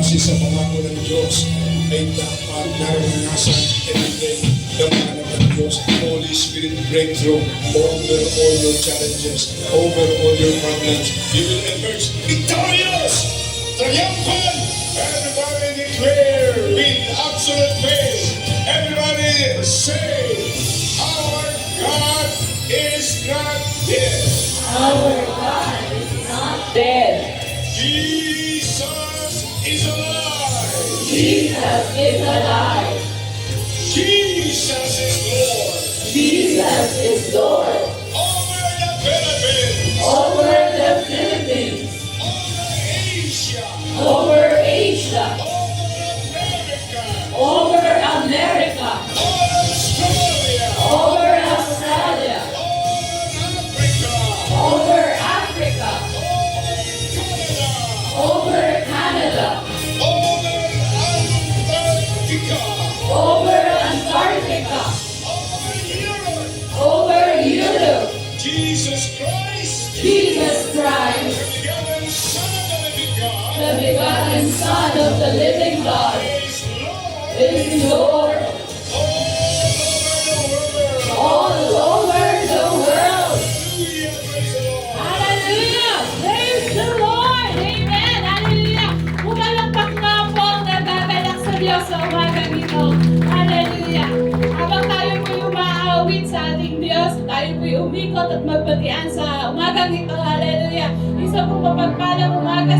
base sa pangako ng Diyos ay dapat naranasan everyday ng mga anak ng Diyos. Holy Spirit breakthrough over all your challenges, over all your problems. You will emerge victorious, triumphant. Everybody declare with absolute faith. Everybody say, our God is not dead. Our God is not dead. Jesus is alive. Jesus is alive. Jesus is Lord. Jesus is Lord. Over the Philippines. Over the Philippines. Over Asia. Over Asia. Over America. Over America. Over Australia. Over Over Australia. Africa. Over Canada. Over Antarctica. Over Antarctica. Over Europe. Over Europe. Jesus Christ. Jesus Christ, The begotten Son of the living God, the begotten Son of the living God, is Lord is Lord all over the world. Hallelujah! Praise the Lord! Amen! Hallelujah! Pumalakpak nga po ang nagagalak sa Diyos sa umagang ito. Hallelujah! Habang tayo po'y umaawit sa ating Diyos, tayo po'y umikot at magpatian sa umagang ito. Hallelujah! Isa po mapagpalang umaga